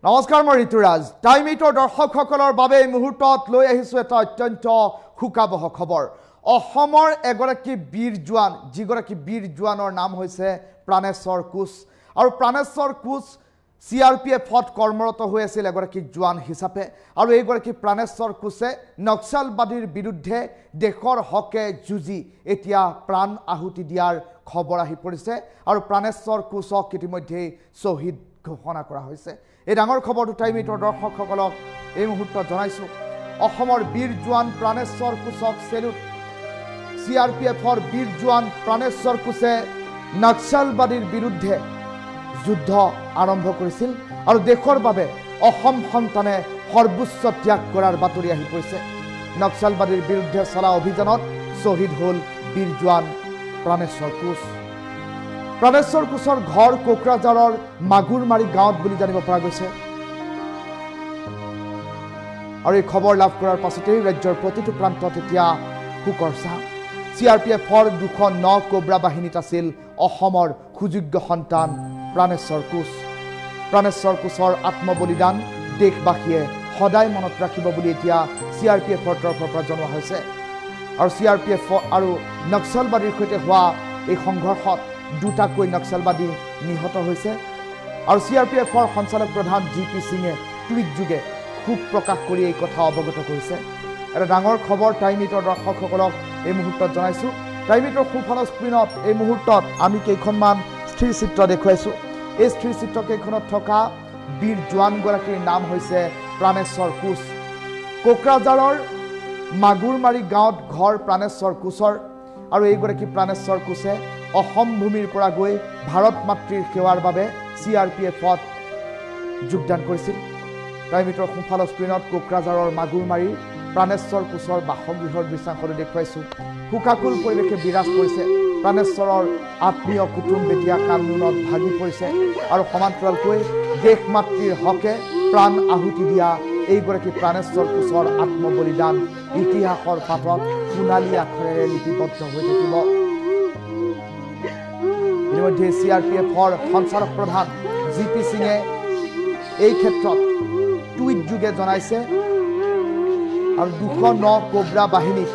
নমস্কাৰ মই ঋতুৰাজ টাইম এইটৰ দৰ্শকসকলৰ বাবে এই মুহূৰ্তত লৈ আহিছো এটা অত্যন্ত খুকাবহ খবৰ অসমৰ এগৰাকী বীৰ জোৱান যিগৰাকী বীৰ জোৱানৰ নাম হৈছে প্ৰাণেশ্বৰ কোচ আৰু প্ৰাণেশ্বৰ কোচ CRPFত কৰ্মৰত হৈ আছিল এগৰাকী জোৱান হিচাপে আৰু এইগৰাকী প্ৰাণেশ্বৰ কোচে নক্সালবাদীৰ বিৰুদ্ধে দেশৰ হকে যুঁজি এতিয়া প্ৰাণ আহুতি দিয়াৰ খবৰ আহি পৰিছে আৰু প্ৰাণেশ্বৰ কোচক ইতিমধ্যে শহীদ ঘোষণা কৰা হৈছে এই ডাঙৰ খবৰটো টাইম এইটৰ দৰ্শকসকলক এই মুহূৰ্তত জনাইছো অসমৰ বীৰ জোৱান প্ৰাণেশ্বৰ কোচক সেলুট CRPFৰ বীৰ জোৱান প্ৰাণেশ্বৰ কোচে নক্সালবাদীৰ বিৰুদ্ধে যুদ্ধ আৰম্ভ কৰিছিল আৰু দেশৰ বাবে অসম সন্তানে সৰ্বোচ্চ ত্যাগ কৰাৰ বাতৰি আহি পৰিছে নক্সালবাদীৰ বিৰুদ্ধে চলা অভিযানত শহীদ হ'ল বীৰ জোৱান প্ৰাণেশ্বৰ কোচ প্ৰাণেশ্বৰ কোচৰ ঘৰ কোকৰাঝাৰৰ মাগুৰমাৰী গাঁৱত বুলি জানিব পৰা গৈছে আৰু এই খবৰ লাভ কৰাৰ পাছতেই ৰাজ্যৰ প্ৰতিটো প্ৰান্তত এতিয়া শোকৰ ছাঁ CRPFৰ 209 কোব্ৰা বাহিনীত আছিল অসমৰ সুযোগ্য সন্তান প্ৰাণেশ্বৰ কোচৰ আত্মবলিদান দেশবাসীয়ে সদায় মনত ৰাখিব বুলি এতিয়া CRPFৰ তৰফৰ পৰা জনোৱা হৈছে আৰু CRPF আৰু নক্সালবাদীৰ সৈতে হোৱা এই সংঘৰ্ষত দুটাকৈ নক্সালবাদী নিহত হৈছে আৰু CRPFৰ সঞ্চালক প্ৰধান GP সিঙে টুইট যোগে খুব প্ৰকাশ কৰি এই কথা অৱগত কৰিছে এটা ডাঙৰ খবৰ টাইম এইটৰ দৰ্শকসকলক এই মুহূৰ্তত জনাইছো টাইম এইটৰ সোঁফালৰ স্ক্ৰীনত এই মুহূৰ্তত আমি কেইখনমান স্থিৰ চিত্ৰ দেখুৱাইছো এই স্থিৰ চিত্ৰকেইখনত থকা বীৰ জোৱানগৰাকীৰ নাম হৈছে প্ৰাণেশ্বৰ কোচ কোকৰাঝাৰৰ মাগুৰমাৰী গাঁৱত ঘৰ প্ৰাণেশ্বৰ কোচৰ আৰু এইগৰাকী প্ৰাণেশ্বৰ কোচে অসম ভূমিৰ পৰা গৈ ভাৰত মাতৃৰ সেৱাৰ বাবে CRPFত যোগদান কৰিছিল টাইম এইটৰ সোঁফালৰ স্ক্ৰীনত কোকৰাঝাৰৰ মাগুৰমাৰীৰ প্ৰাণেশ্বৰ কোচৰ বাসগৃহৰ দৃশ্যাংশটো দেখুৱাইছো শোকাকুল পৰিৱেশে বিৰাজ কৰিছে প্ৰাণেশ্বৰৰ আত্মীয় কুটুম্ব এতিয়া কান্দোনত ভাগি পৰিছে আৰু সমান্তৰালকৈ দেশ মাতৃৰ হকে প্ৰাণ আহুতি দিয়া এইগৰাকী প্ৰাণেশ্বৰ কোচৰ আত্মবলিদান ইতিহাসৰ পাতত সোণালী আখৰেৰে লিপিবদ্ধ হৈ থাকিব ইতিমধ্যে CRPFৰ সঞ্চালক প্ৰধান GP সিঙে এই ক্ষেত্ৰত টুইট যোগে জনাইছে আৰু 209 কোব্ৰা বাহিনীত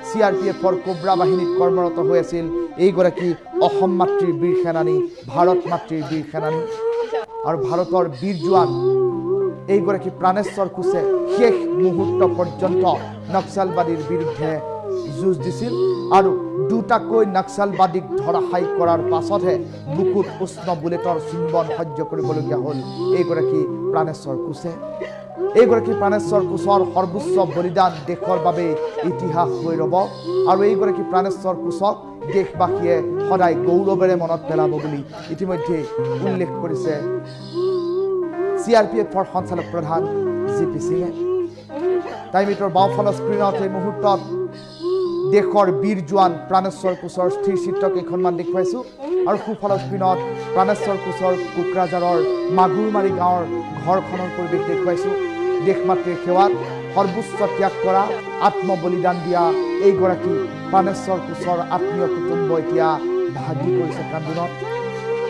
CRPFৰ কোব্ৰা বাহিনীত কৰ্মৰত হৈ আছিল এইগৰাকী অসম মাতৃৰ বীৰ সেনানী ভাৰত মাতৃৰ বীৰ সেনানী আৰু ভাৰতৰ বীৰ জোৱান এইগৰাকী প্ৰাণেশ্বৰ কোচে শেষ মুহূৰ্ত পৰ্যন্ত নক্সালবাদীৰ বিৰুদ্ধে যুঁজ দিছিল আৰু দুটাকৈ নক্সালবাদীক ধৰাশায়ী কৰাৰ পাছতহে বুকুত উষ্ণ বুলেটৰ চুম্বন সহ্য কৰিবলগীয়া হ'ল এইগৰাকী প্ৰাণেশ্বৰ কোচে এইগৰাকী প্ৰাণেশ্বৰ কোচৰ সৰ্বোচ্চ বলিদান দেশৰ বাবে ইতিহাস হৈ ৰ'ব আৰু এইগৰাকী প্ৰাণেশ্বৰ কোচক দেশবাসীয়ে সদায় গৌৰৱেৰে মনত পেলাব বুলি ইতিমধ্যে উল্লেখ কৰিছে CRPFৰ সঞ্চালক প্ৰধান GP সিঙে টাইম এইটৰ বাওঁফালৰ স্ক্ৰীনত এই মুহূৰ্তত দেশৰ বীৰ জোৱান প্ৰাণেশ্বৰ কোচৰ স্থিৰ চিত্ৰ কেইখনমান দেখুৱাইছো আৰু সোঁফালৰ স্ক্ৰীনত প্ৰাণেশ্বৰ কোচৰ কোকৰাঝাৰৰ মাগুৰমাৰী গাঁৱৰ ঘৰখনৰ পৰিৱেশ দেখুৱাইছো দেশ মাতৃৰ সেৱাত সৰ্বোচ্চ ত্যাগ কৰা আত্মবলিদান দিয়া এইগৰাকী প্ৰাণেশ্বৰ কোচৰ আত্মীয় কুটুম্ব এতিয়া ভাগি পৰিছে কান্দোনত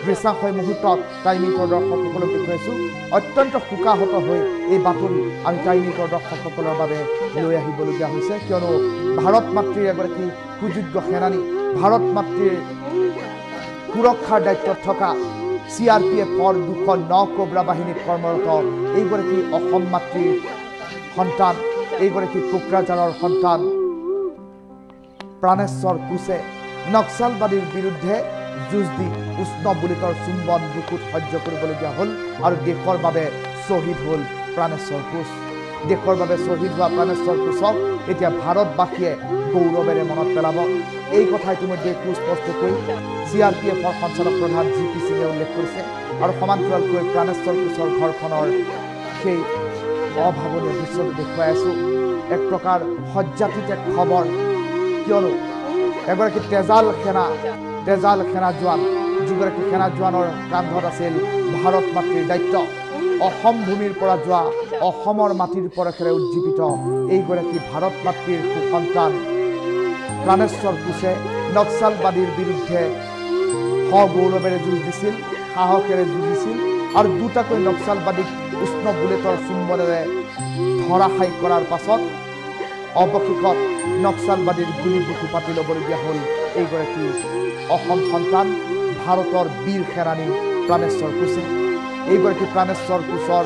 দৃশ্যাংশই মুহূৰ্তত টাইম এইটৰ দৰ্শকসকলক দেখুৱাইছো অত্যন্ত শোকাহত হৈ এই বাতৰি আমি টাইম এইটৰ দৰ্শকসকলৰ বাবে লৈ আহিবলগীয়া হৈছে কিয়নো ভাৰত মাতৃৰ এগৰাকী সুযোগ্য সেনানী ভাৰত মাতৃৰ সুৰক্ষাৰ দায়িত্বত থকা CRPFৰ 209 কোব্ৰা বাহিনীত কৰ্মৰত এইগৰাকী অসম মাতৃৰ সন্তান এইগৰাকী কোকৰাঝাৰৰ সন্তান প্ৰাণেশ্বৰ কোচে নক্সালবাদীৰ বিৰুদ্ধে যুঁজ দি উষ্ণ বুলেটৰ চুম্বন বুকুত সহ্য কৰিবলগীয়া হ'ল আৰু দেশৰ বাবে শ্বহীদ হ'ল প্ৰাণেশ্বৰ কোচ দেশৰ বাবে শ্বহীদ হোৱা প্ৰাণেশ্বৰ কোচক এতিয়া ভাৰতবাসীয়ে গৌৰৱেৰে মনত পেলাব এই কথা ইতিমধ্যে সুস্পষ্টকৈ CRPFৰ সঞ্চালক প্ৰধান GP সিঙে উল্লেখ কৰিছে আৰু সমান্তৰালকৈ প্ৰাণেশ্বৰ কোচৰ ঘৰখনৰ সেই অভাৱনীয় দৃশ্যটো দেখুৱাই আছোঁ এক প্ৰকাৰ সজ্জাতীত এক খবৰ কিয়নো এগৰাকী তেজাল সেনা জোৱান যিগৰাকী সেনা জোৱানৰ কান্ধত আছিল ভাৰত মাতৃৰ দায়িত্ব অসম ভূমিৰ পৰা যোৱা অসমৰ মাটিৰ পৰশেৰে উজ্জীৱিত এইগৰাকী ভাৰত মাতৃৰ সুসন্তান প্ৰাণেশ্বৰ কোচে নক্সালবাদীৰ বিৰুদ্ধে সগৌৰৱেৰে যুঁজ দিছিল সাহসেৰে যুঁজিছিল আৰু দুটাকৈ নক্সালবাদীক উষ্ণ বুলেটৰ চুম্বনেৰে ধৰাশায়ী কৰাৰ পাছত অৱশেষত নক্সালবাদীৰ গুলীবুকু পাতি ল'বলগীয়া হ'ল এইগৰাকী অসম সন্তান ভাৰতৰ বীৰ সেনানী প্ৰাণেশ্বৰ কোঁচে। এইগৰাকী প্ৰাণেশ্বৰ কোঁচৰ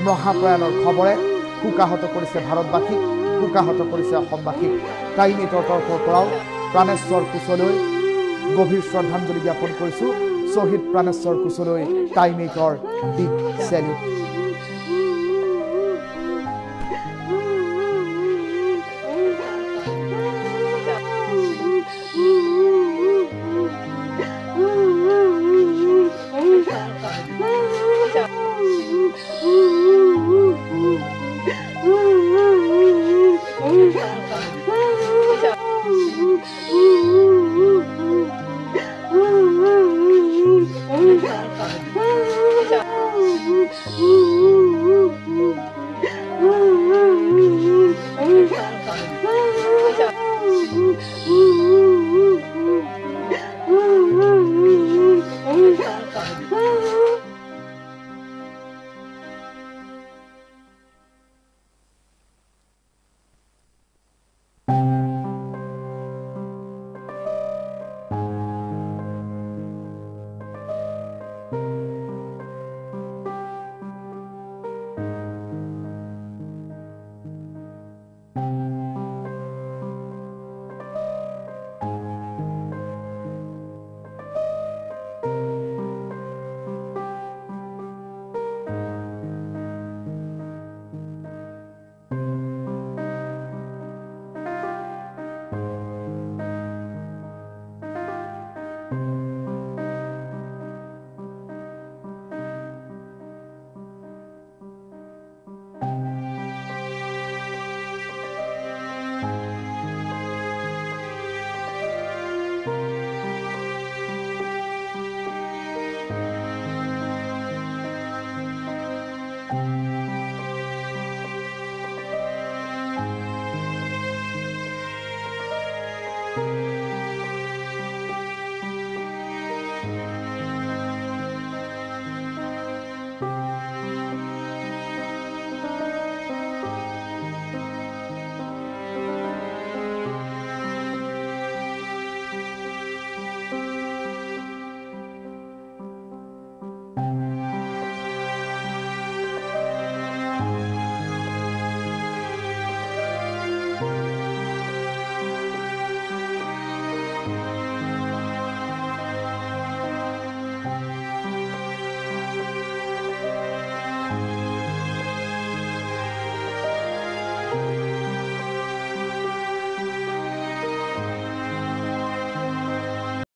মহাপ্ৰয়াণৰ খবৰে শোকাহত কৰিছে ভাৰতবাসীক, শোকাহত কৰিছে অসমবাসীক। টাইমেটৰ তৰফৰ পৰাও প্ৰাণেশ্বৰ কোঁচলৈ গভীৰ শ্ৰদ্ধাঞ্জলি জ্ঞাপন কৰিছোঁ। শ্বহীদ প্ৰাণেশ্বৰ কোঁচলৈ টাইমেটৰ বিগ চেলিউট।